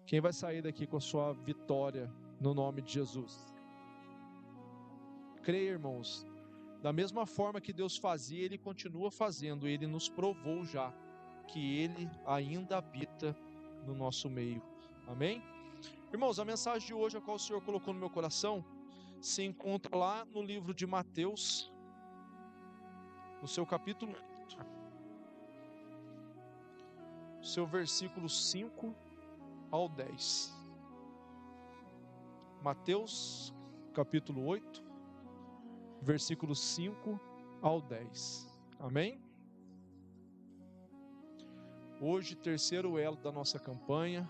Quem vai sair daqui com a sua vitória no nome de Jesus? Creia, irmãos, da mesma forma que Deus fazia, Ele continua fazendo. Ele nos provou já que Ele ainda habita no nosso meio. Amém? Irmãos, a mensagem de hoje, a qual o Senhor colocou no meu coração, se encontra lá no livro de Mateus, no seu capítulo 8, seu versículo 5 ao 10. Mateus, capítulo 8, versículos 5 ao 10. Amém? Hoje, terceiro elo da nossa campanha.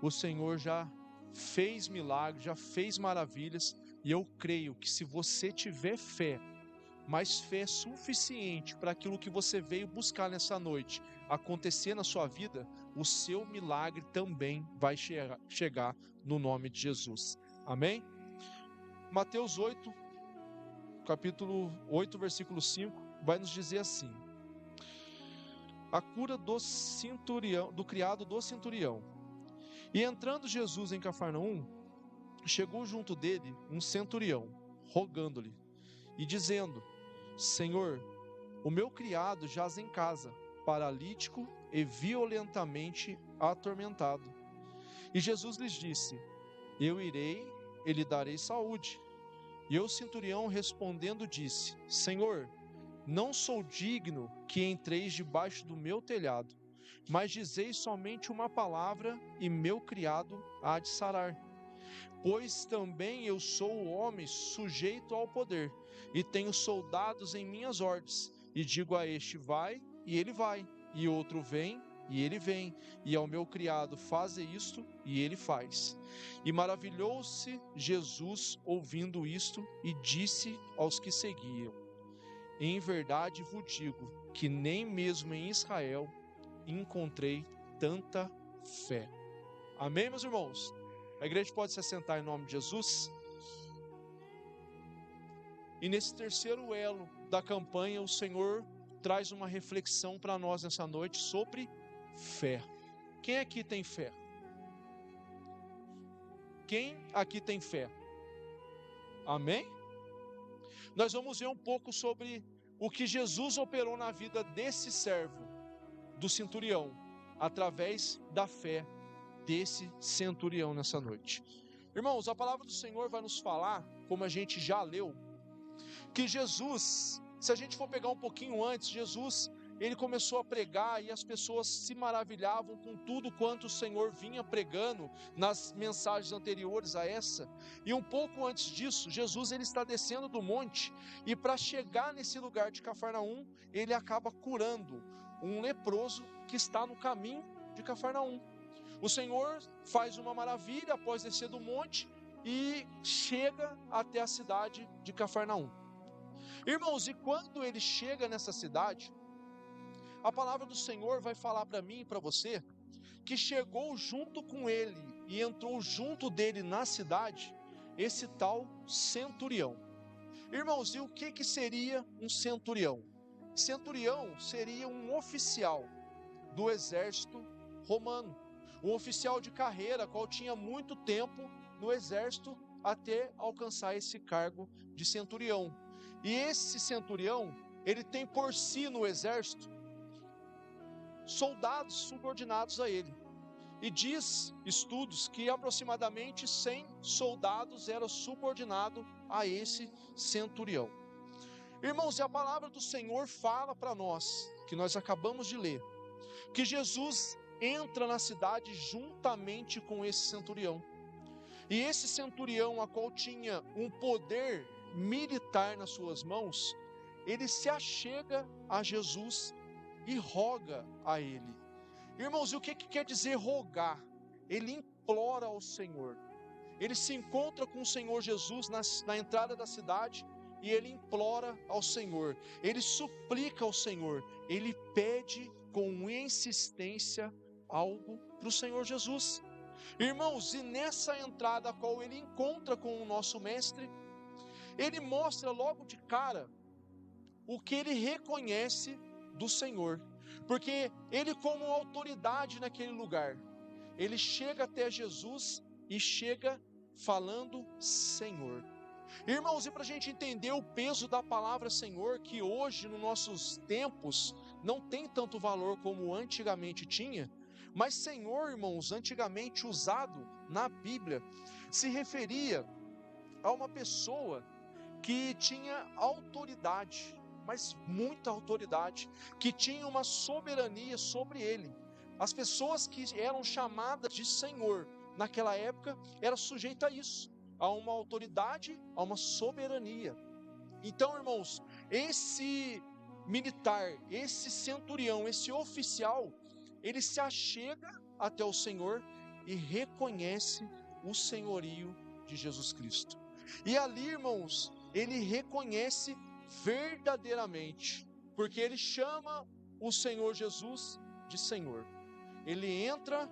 O Senhor já fez milagres, já fez maravilhas, e eu creio que se você tiver fé, mas fé suficiente para aquilo que você veio buscar nessa noite acontecer na sua vida, o seu milagre também vai chegar no nome de Jesus. Amém? Mateus 8, capítulo 8, versículo 5, vai nos dizer assim: a cura do centurião, do criado do centurião. E entrando Jesus em Cafarnaum, chegou junto dele um centurião, rogando-lhe e dizendo: Senhor, o meu criado jaz em casa, paralítico e violentamente atormentado. E Jesus lhes disse: eu irei e lhe darei saúde. E o centurião respondendo disse: Senhor, não sou digno que entreis debaixo do meu telhado, mas dizeis somente uma palavra e meu criado há de sarar. Pois também eu sou homem sujeito ao poder, e tenho soldados em minhas ordens, e digo a este vai, e ele vai, e outro vem, e ele vem, e ao meu criado faze isto, e ele faz. E maravilhou-se Jesus ouvindo isto, e disse aos que seguiam: em verdade vos digo, que nem mesmo em Israel encontrei tanta fé. Amém, meus irmãos? A igreja pode se assentar em nome de Jesus? E nesse terceiro elo da campanha, o Senhor traz uma reflexão para nós nessa noite sobre fé. Quem aqui tem fé? Quem aqui tem fé? Amém? Nós vamos ver um pouco sobre o que Jesus operou na vida desse servo, do centurião, através da fé desse centurião nessa noite. Irmãos, a palavra do Senhor vai nos falar, como a gente já leu, que Jesus, se a gente for pegar um pouquinho antes, Jesus, ele começou a pregar e as pessoas se maravilhavam com tudo quanto o Senhor vinha pregando nas mensagens anteriores a essa. E um pouco antes disso, Jesus ele está descendo do monte e para chegar nesse lugar de Cafarnaum, ele acaba curando um leproso que está no caminho de Cafarnaum. O Senhor faz uma maravilha após descer do monte e chega até a cidade de Cafarnaum. Irmãos, e quando ele chega nessa cidade, a palavra do Senhor vai falar para mim e para você que chegou junto com ele e entrou junto dele na cidade esse tal centurião. Irmãos, e o que seria um centurião? Centurião seria um oficial do exército romano, um oficial de carreira, qual tinha muito tempo no exército até alcançar esse cargo de centurião. E esse centurião, ele tem por si no exército soldados subordinados a ele. E diz estudos que aproximadamente 100 soldados eram subordinados a esse centurião. Irmãos, e a palavra do Senhor fala para nós, que nós acabamos de ler, que Jesus entra na cidade juntamente com esse centurião. E esse centurião, a qual tinha um poder militar nas suas mãos, ele se achega a Jesus e roga a ele. Irmãos, e o que quer dizer rogar? Ele implora ao Senhor. Ele se encontra com o Senhor Jesus na entrada da cidade e ele implora ao Senhor. Ele suplica ao Senhor. Ele pede com insistência algo para o Senhor Jesus. Irmãos, e nessa entrada a qual ele encontra com o nosso mestre, ele mostra logo de cara o que ele reconhece do Senhor, porque ele, como autoridade naquele lugar, ele chega até Jesus e chega falando Senhor. Irmãos, e para a gente entender o peso da palavra Senhor, que hoje nos nossos tempos não tem tanto valor como antigamente tinha, mas Senhor, irmãos, antigamente usado na Bíblia, se referia a uma pessoa que tinha autoridade, mas muita autoridade, que tinha uma soberania sobre ele. As pessoas que eram chamadas de Senhor naquela época eram sujeitas a isso, a uma autoridade, a uma soberania. Então, irmãos, esse militar, esse centurião, esse oficial, ele se achega até o Senhor e reconhece o senhorio de Jesus Cristo. E ali, irmãos, ele reconhece verdadeiramente, porque ele chama o Senhor Jesus de Senhor. Ele entra,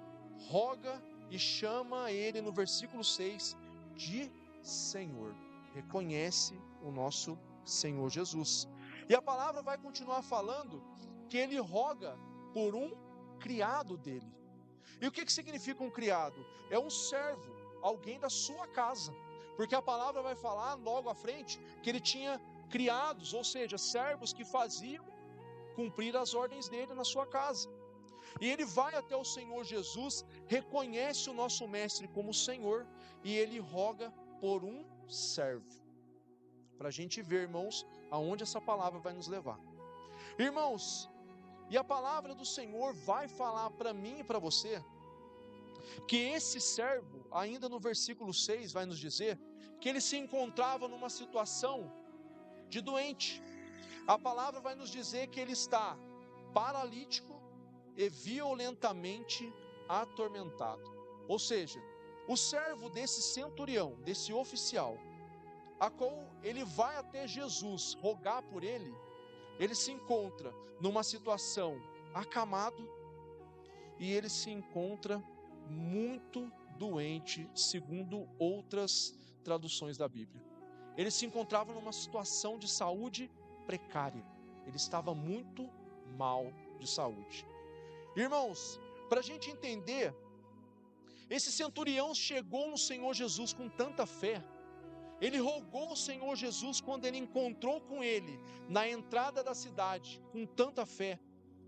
roga e chama ele no versículo 6 de Senhor. Reconhece o nosso Senhor Jesus. E a palavra vai continuar falando que ele roga por um criado dele. E o que significa um criado? É um servo, alguém da sua casa. Porque a palavra vai falar logo à frente que ele tinha criados, ou seja, servos que faziam cumprir as ordens dele na sua casa. E ele vai até o Senhor Jesus, reconhece o nosso mestre como Senhor e ele roga por um servo. Para a gente ver, irmãos, aonde essa palavra vai nos levar. Irmãos, e a palavra do Senhor vai falar para mim e para você que esse servo, ainda no versículo 6, vai nos dizer que ele se encontrava numa situação de doente. A palavra vai nos dizer que ele está paralítico e violentamente atormentado. Ou seja, o servo desse centurião, desse oficial, a qual ele vai até Jesus rogar por ele, ele se encontra numa situação acamado e ele se encontra muito doente, segundo outras traduções da Bíblia. Ele se encontrava numa situação de saúde precária. Ele estava muito mal de saúde. Irmãos, para a gente entender, esse centurião chegou no Senhor Jesus com tanta fé. Ele rogou ao Senhor Jesus quando ele encontrou com ele na entrada da cidade, com tanta fé.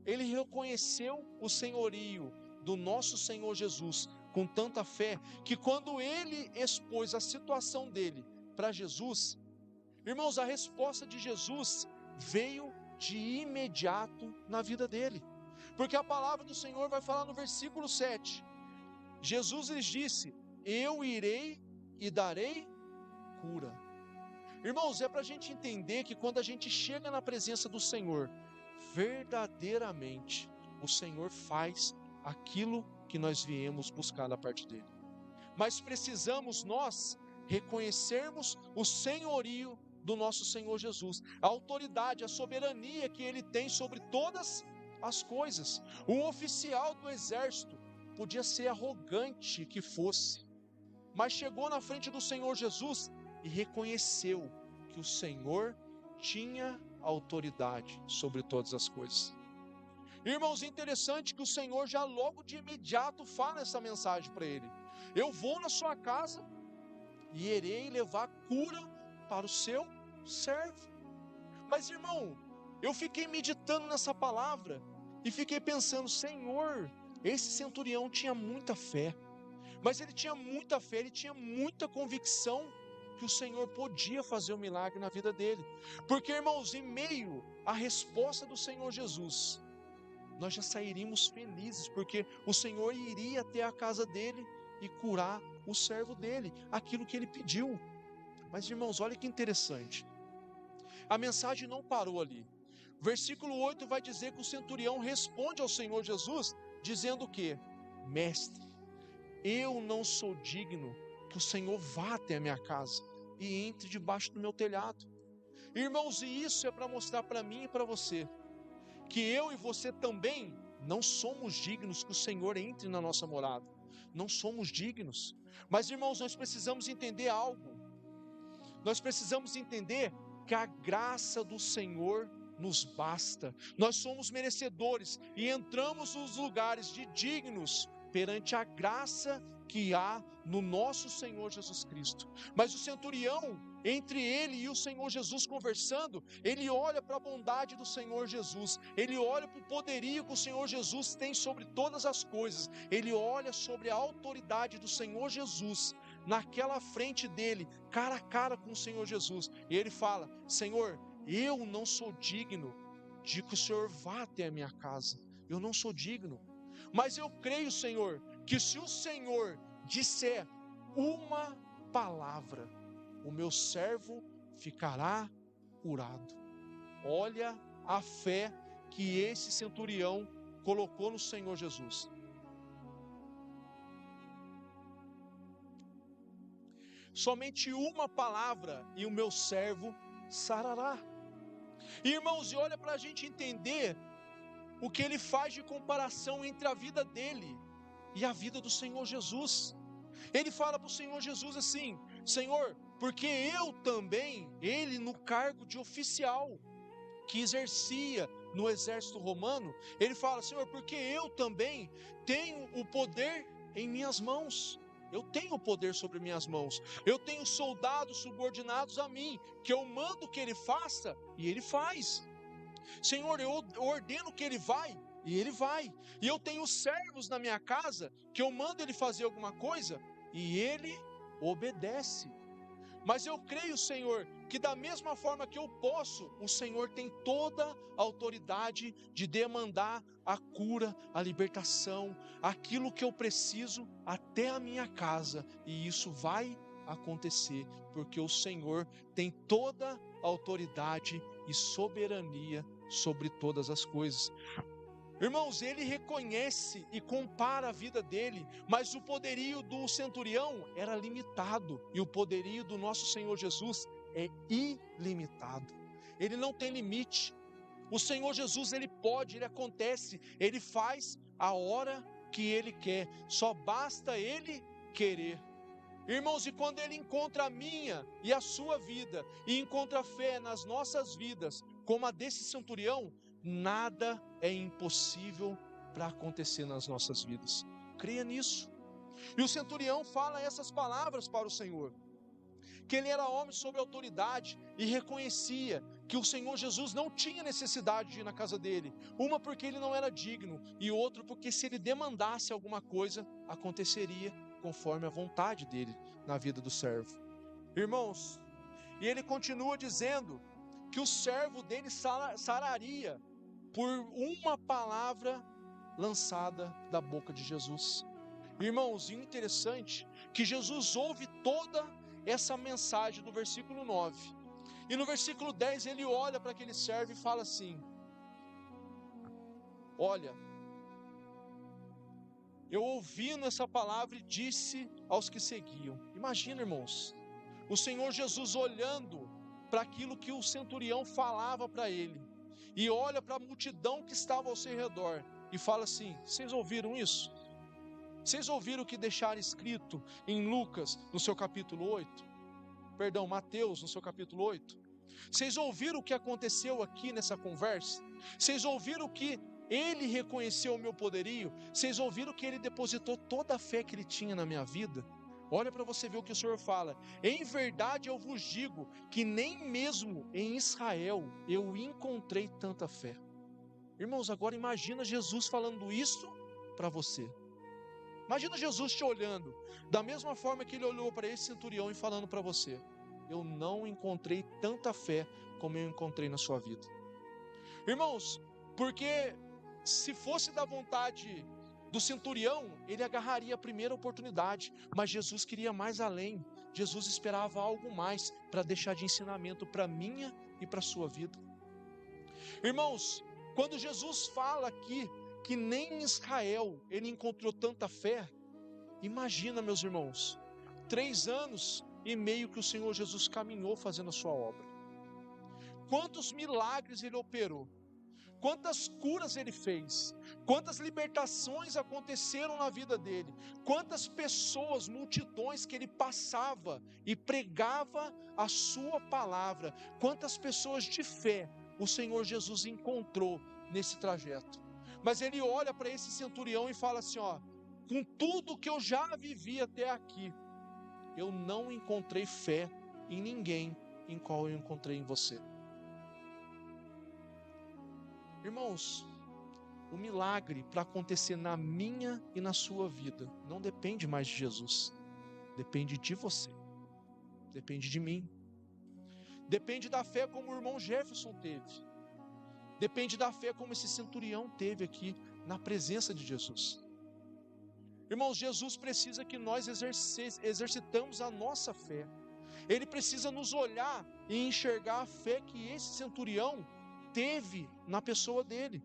Ele reconheceu o senhorio do nosso Senhor Jesus com tanta fé, que quando ele expôs a situação dele para Jesus, irmãos, a resposta de Jesus veio de imediato na vida dele. Porque a palavra do Senhor vai falar no versículo 7. Jesus lhes disse: eu irei e darei cura. Irmãos, é para a gente entender que quando a gente chega na presença do Senhor, verdadeiramente o Senhor faz aquilo que nós viemos buscar da parte dele. Mas precisamos nós reconhecermos o senhorio do nosso Senhor Jesus, a autoridade, a soberania que ele tem sobre todas as coisas. Um oficial do exército podia ser arrogante que fosse, mas chegou na frente do Senhor Jesus e reconheceu que o Senhor tinha autoridade sobre todas as coisas. Irmãos, interessante que o Senhor já logo de imediato fala essa mensagem para ele: eu vou na sua casa e irei levar cura para o seu servo. Mas, irmão, eu fiquei meditando nessa palavra e fiquei pensando: Senhor, esse centurião tinha muita fé, mas ele tinha muita fé, ele tinha muita convicção que o Senhor podia fazer um milagre na vida dele. Porque, irmãos, em meio à resposta do Senhor Jesus, nós já sairíamos felizes, porque o Senhor iria até a casa dele e curar o servo dele, aquilo que ele pediu. Mas, irmãos, olha que interessante, a mensagem não parou ali. Versículo 8 vai dizer que o centurião responde ao Senhor Jesus, dizendo o quê? Mestre, eu não sou digno que o Senhor vá até a minha casa e entre debaixo do meu telhado. Irmãos, e isso é para mostrar para mim e para você, que eu e você também não somos dignos que o Senhor entre na nossa morada. Não somos dignos. Mas, irmãos, nós precisamos entender algo. Nós precisamos entender que a graça do Senhor nos basta. Nós somos merecedores e entramos nos lugares de dignos perante a graça que há no nosso Senhor Jesus Cristo. Mas o centurião, entre ele e o Senhor Jesus conversando, ele olha para a bondade do Senhor Jesus, ele olha para o poderio que o Senhor Jesus tem sobre todas as coisas, ele olha sobre a autoridade do Senhor Jesus, naquela frente dele, cara a cara com o Senhor Jesus, e ele fala: Senhor, eu não sou digno de que o Senhor vá até a minha casa, eu não sou digno, mas eu creio, Senhor, que se o Senhor disser uma palavra, o meu servo ficará curado. Olha a fé que esse centurião colocou no Senhor Jesus. Somente uma palavra e o meu servo sarará. Irmãos, e olha para a gente entender o que ele faz de comparação entre a vida dele e a vida do Senhor Jesus. Ele fala para o Senhor Jesus assim: Senhor, porque eu também, ele no cargo de oficial que exercia no exército romano, ele fala: Senhor, porque eu também tenho o poder em minhas mãos. Eu tenho o poder sobre minhas mãos. Eu tenho soldados subordinados a mim, que eu mando que ele faça, e ele faz. Senhor, eu ordeno que ele vai, e ele vai. E eu tenho servos na minha casa, que eu mando ele fazer alguma coisa, e ele obedece. Mas eu creio, Senhor, que da mesma forma que eu posso, o Senhor tem toda a autoridade de demandar a cura, a libertação, aquilo que eu preciso até a minha casa. E isso vai acontecer, porque o Senhor tem toda a autoridade e soberania sobre todas as coisas. Irmãos, ele reconhece e compara a vida dele, mas o poderio do centurião era limitado, e o poderio do nosso Senhor Jesus é ilimitado. Ele não tem limite. O Senhor Jesus, ele pode, ele acontece, ele faz a hora que ele quer, só basta ele querer. Irmãos, e quando ele encontra a minha e a sua vida, e encontra fé nas nossas vidas, como a desse centurião, nada é impossível para acontecer nas nossas vidas. Creia nisso. E o centurião fala essas palavras para o Senhor, que ele era homem sob autoridade e reconhecia que o Senhor Jesus não tinha necessidade de ir na casa dele, uma porque ele não era digno, e outro porque se ele demandasse alguma coisa, aconteceria conforme a vontade dele na vida do servo. Irmãos, e ele continua dizendo que o servo dele sararia por uma palavra lançada da boca de Jesus. Irmãos, e interessante que Jesus ouve toda essa mensagem do versículo 9, e no versículo 10 ele olha para aquele servo e fala assim: olha, eu ouvindo essa palavra e disse aos que seguiam. Imagina, irmãos, o Senhor Jesus olhando para aquilo que o centurião falava para ele, e olha para a multidão que estava ao seu redor, e fala assim: vocês ouviram isso? Vocês ouviram o que deixaram escrito em Lucas, no seu capítulo 8? Perdão, Mateus, no seu capítulo 8? Vocês ouviram o que aconteceu aqui nessa conversa? Vocês ouviram que ele reconheceu o meu poderio? Vocês ouviram que ele depositou toda a fé que ele tinha na minha vida? Olha para você ver o que o Senhor fala: em verdade eu vos digo que nem mesmo em Israel eu encontrei tanta fé. Irmãos, agora imagina Jesus falando isso para você. Imagina Jesus te olhando, da mesma forma que ele olhou para esse centurião e falando para você: eu não encontrei tanta fé como eu encontrei na sua vida. Irmãos, porque se fosse da vontade do centurião, ele agarraria a primeira oportunidade, mas Jesus queria mais além. Jesus esperava algo mais para deixar de ensinamento para minha e para a sua vida. Irmãos, quando Jesus fala aqui que nem em Israel ele encontrou tanta fé, imagina, meus irmãos, 3 anos e meio que o Senhor Jesus caminhou fazendo a sua obra. Quantos milagres ele operou, quantas curas ele fez, quantas libertações aconteceram na vida dele, quantas pessoas, multidões que ele passava e pregava a sua palavra, quantas pessoas de fé o Senhor Jesus encontrou nesse trajeto. Mas ele olha para esse centurião e fala assim: ó, com tudo que eu já vivi até aqui, eu não encontrei fé em ninguém em qual eu encontrei em você. Irmãos, o milagre para acontecer na minha e na sua vida não depende mais de Jesus, depende de você, depende de mim, depende da fé como o irmão Jefferson teve, depende da fé como esse centurião teve aqui na presença de Jesus. Irmãos, Jesus precisa que nós exercitamos a nossa fé. Ele precisa nos olhar e enxergar a fé que esse centurião teve na pessoa dele.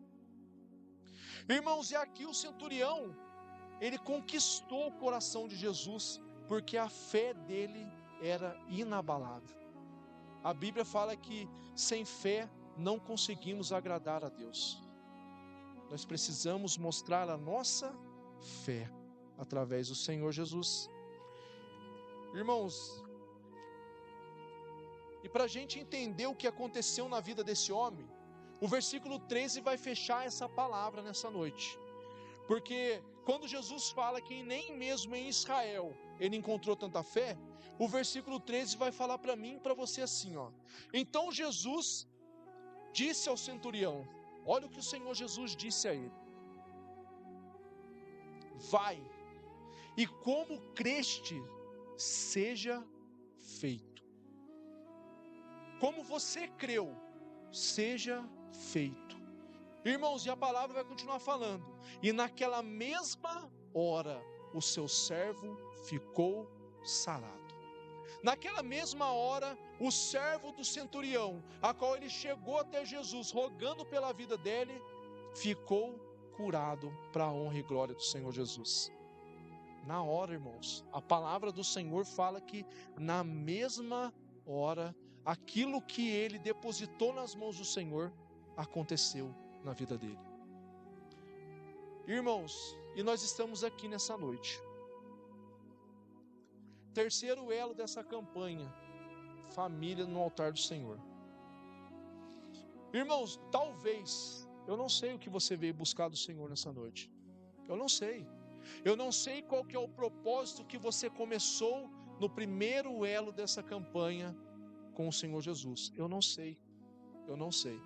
Irmãos, e aqui o centurião, ele conquistou o coração de Jesus, porque a fé dele era inabalável. A Bíblia fala que sem fé não conseguimos agradar a Deus. Nós precisamos mostrar a nossa fé através do Senhor Jesus. Irmãos, e para a gente entender o que aconteceu na vida desse homem, o versículo 13 vai fechar essa palavra nessa noite. Porque quando Jesus fala que nem mesmo em Israel ele encontrou tanta fé, o versículo 13 vai falar para mim e para você assim, ó. Então Jesus disse ao centurião, olha o que o Senhor Jesus disse a ele: vai, e como creste, seja feito. Como você creu, seja feito. Irmãos, e a palavra vai continuar falando. E naquela mesma hora, o seu servo ficou sarado. Naquela mesma hora, o servo do centurião, a qual ele chegou até Jesus, rogando pela vida dele, ficou curado para a honra e glória do Senhor Jesus. Na hora, irmãos, a palavra do Senhor fala que na mesma hora, aquilo que ele depositou nas mãos do Senhor, aconteceu na vida dele. Irmãos, e nós estamos aqui nessa noite. Terceiro elo dessa campanha, família no altar do Senhor. Irmãos, talvez, eu não sei o que você veio buscar do Senhor nessa noite. Eu não sei. Eu não sei qual que é o propósito que você começou no primeiro elo dessa campanha com o Senhor Jesus. Eu não sei. Eu não sei.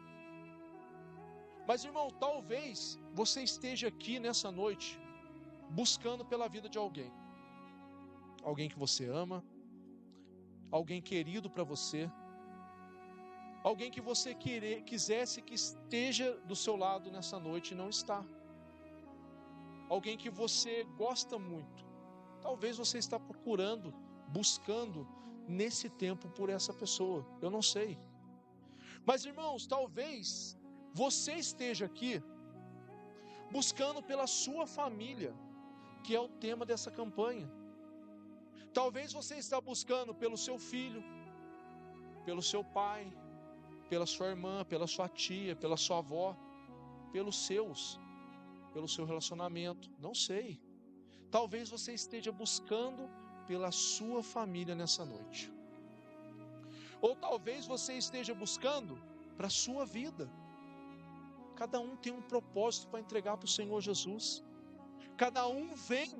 Mas, irmão, talvez você esteja aqui nessa noite buscando pela vida de alguém. Alguém que você ama, alguém querido para você, alguém que você quisesse que esteja do seu lado nessa noite e não está. Alguém que você gosta muito. Talvez você está procurando, buscando nesse tempo por essa pessoa. Eu não sei. Mas, irmãos, talvez você esteja aqui buscando pela sua família, que é o tema dessa campanha. Talvez você está buscando pelo seu filho, pelo seu pai, pela sua irmã, pela sua tia, pela sua avó, pelo seu relacionamento, não sei. Talvez você esteja buscando pela sua família nessa noite. Ou talvez você esteja buscando para a sua vida. Cada um tem um propósito para entregar para o Senhor Jesus. Cada um vem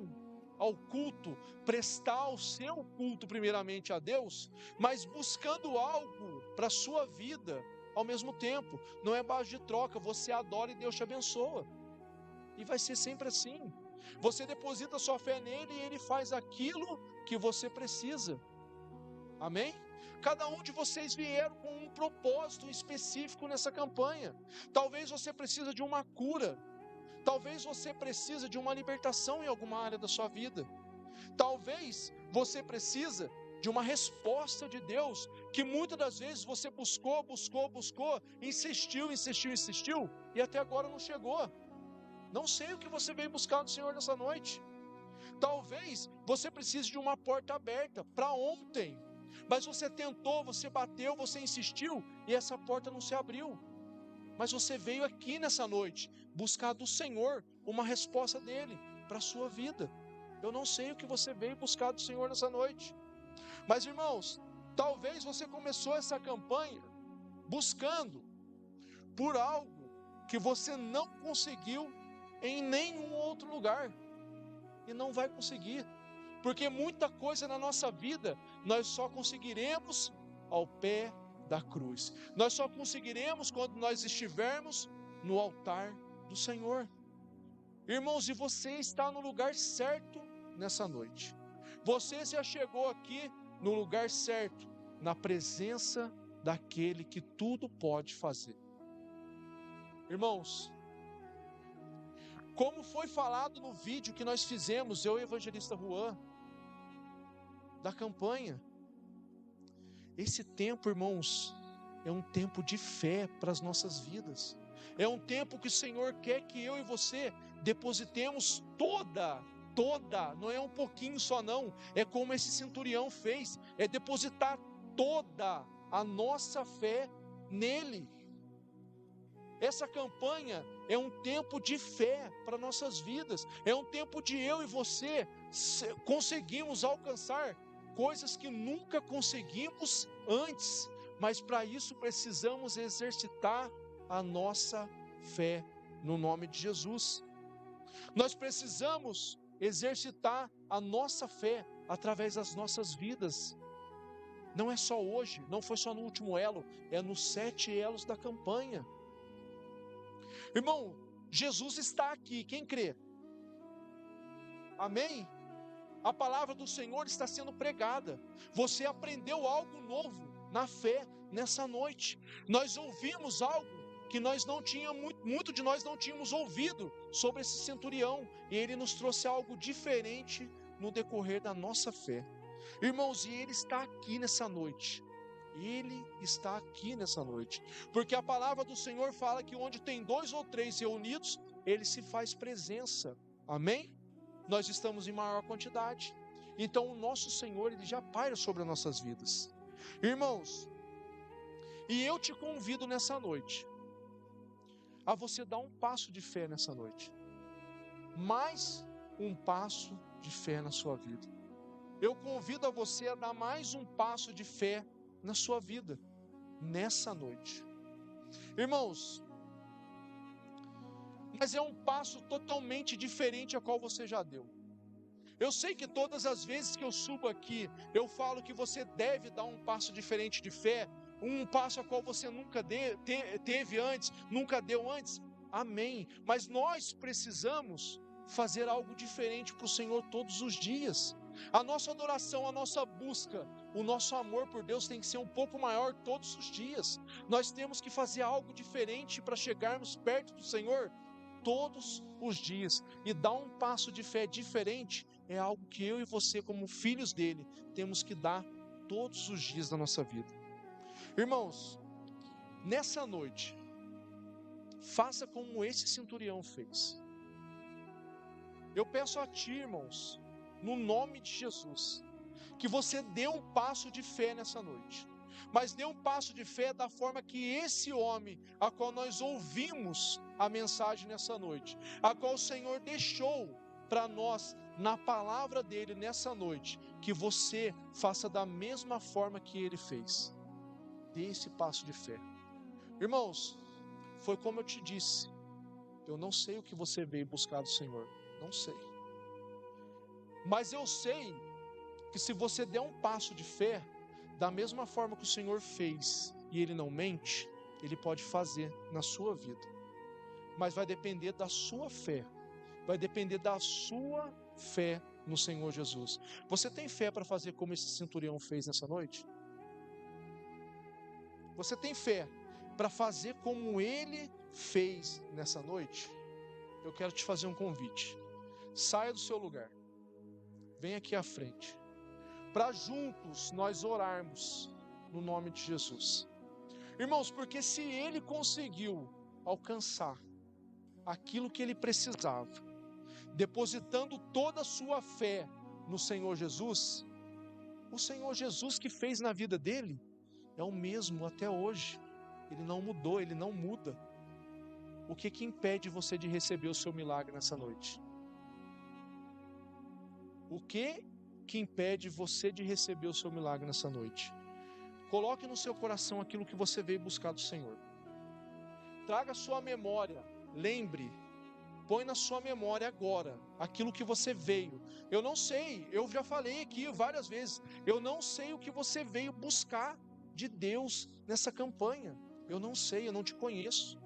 ao culto, prestar o seu culto primeiramente a Deus, mas buscando algo para a sua vida ao mesmo tempo. Não é base de troca, você adora e Deus te abençoa. E vai ser sempre assim. Você deposita sua fé nele e ele faz aquilo que você precisa. Amém? Cada um de vocês vieram com um propósito específico nessa campanha. Talvez você precise de uma cura. Talvez você precise de uma libertação em alguma área da sua vida. Talvez você precisa de uma resposta de Deus, que muitas das vezes você buscou, insistiu, e até agora não chegou. Não sei o que você veio buscar do Senhor nessa noite. Talvez você precise de uma porta aberta para ontem, mas você tentou, você bateu, você insistiu, e essa porta não se abriu. Mas você veio aqui nessa noite buscar do Senhor uma resposta dele para a sua vida. Eu não sei o que você veio buscar do Senhor nessa noite. Mas, irmãos, talvez você começou essa campanha buscando por algo que você não conseguiu em nenhum outro lugar. e não vai conseguir. Porque muita coisa na nossa vida nós só conseguiremos ao pé da cruz. Nós só conseguiremos quando nós estivermos no altar do Senhor. Irmãos, e você está no lugar certo nessa noite. Você já chegou aqui no lugar certo, na presença daquele que tudo pode fazer. Irmãos, como foi falado no vídeo que nós fizemos, eu e o evangelista Juan, da campanha, esse tempo, irmãos, é um tempo de fé para as nossas vidas. É um tempo que o Senhor quer que eu e você depositemos toda, não é um pouquinho só não, é como esse centurião fez, é depositar toda a nossa fé nele. Essa campanha é um tempo de fé para nossas vidas, é um tempo de eu e você conseguimos alcançar coisas que nunca conseguimos antes, mas para isso precisamos exercitar a nossa fé no nome de Jesus. Nós precisamos exercitar a nossa fé através das nossas vidas. Não é só hoje, não foi só no último elo, é nos 7 elos da campanha. Irmão, Jesus está aqui, quem crê? Amém? A palavra do Senhor está sendo pregada. Você aprendeu algo novo na fé nessa noite. Nós ouvimos algo que nós não tínhamos, muito de nós não tínhamos ouvido sobre esse centurião, e ele nos trouxe algo diferente no decorrer da nossa fé. Irmãos, e ele está aqui nessa noite. Ele está aqui nessa noite, porque a palavra do Senhor fala que onde tem 2 ou 3 reunidos, ele se faz presença. Amém? Nós estamos em maior quantidade. Então o nosso Senhor, ele já paira sobre as nossas vidas. Irmãos, e eu te convido nessa noite a você dar um passo de fé nessa noite. Mais um passo de fé na sua vida. Eu convido a você a dar mais um passo de fé na sua vida, nessa noite. Irmãos, mas é um passo totalmente diferente a qual você já deu. Eu sei que todas as vezes que eu subo aqui, eu falo que você deve dar um passo diferente de fé, um passo a qual você nunca teve antes, nunca deu antes. Amém. Mas nós precisamos fazer algo diferente para o Senhor todos os dias. A nossa adoração, a nossa busca, o nosso amor por Deus tem que ser um pouco maior todos os dias. Nós temos que fazer algo diferente para chegarmos perto do Senhor todos os dias. E dar um passo de fé diferente é algo que eu e você, como filhos dele, temos que dar todos os dias da nossa vida. Irmãos, nessa noite, faça como esse centurião fez. Eu peço a ti, irmãos, no nome de Jesus, que você dê um passo de fé nessa noite, mas dê um passo de fé da forma que esse homem, a qual nós ouvimos a mensagem nessa noite, a qual o Senhor deixou para nós na palavra dele nessa noite, que você faça da mesma forma que ele fez. Dê esse passo de fé. Irmãos, foi como eu te disse, eu não sei o que você veio buscar do Senhor, não sei. Mas eu sei que se você der um passo de fé, da mesma forma que o Senhor fez, e Ele não mente, Ele pode fazer na sua vida. Mas vai depender da sua fé, vai depender da sua fé no Senhor Jesus. Você tem fé para fazer como esse centurião fez nessa noite? Você tem fé para fazer como ele fez nessa noite? Eu quero te fazer um convite. Saia do seu lugar. Venha aqui à frente, para juntos nós orarmos no nome de Jesus. Irmãos, porque se ele conseguiu alcançar aquilo que ele precisava, depositando toda a sua fé no Senhor Jesus, o Senhor Jesus que fez na vida dele é o mesmo até hoje. Ele não mudou, ele não muda. O que impede você de receber o seu milagre nessa noite? O que impede você de receber o seu milagre nessa noite? Coloque no seu coração aquilo que você veio buscar do Senhor. Traga a sua memória, lembre põe na sua memória agora aquilo que você veio. Eu não sei, eu já falei aqui várias vezes, eu não sei o que você veio buscar de Deus nessa campanha. Eu não sei, eu não te conheço.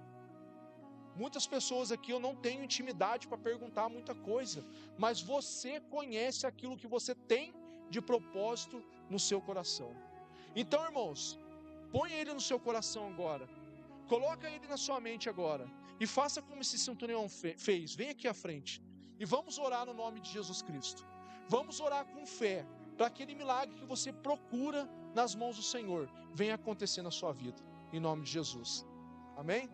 Muitas pessoas aqui eu não tenho intimidade para perguntar muita coisa, mas você conhece aquilo que você tem de propósito no seu coração. Então, irmãos, põe ele no seu coração agora. Coloca ele na sua mente agora. E faça como esse centurião fez. Vem aqui à frente. E vamos orar no nome de Jesus Cristo. Vamos orar com fé, para aquele milagre que você procura nas mãos do Senhor venha acontecer na sua vida. Em nome de Jesus. Amém?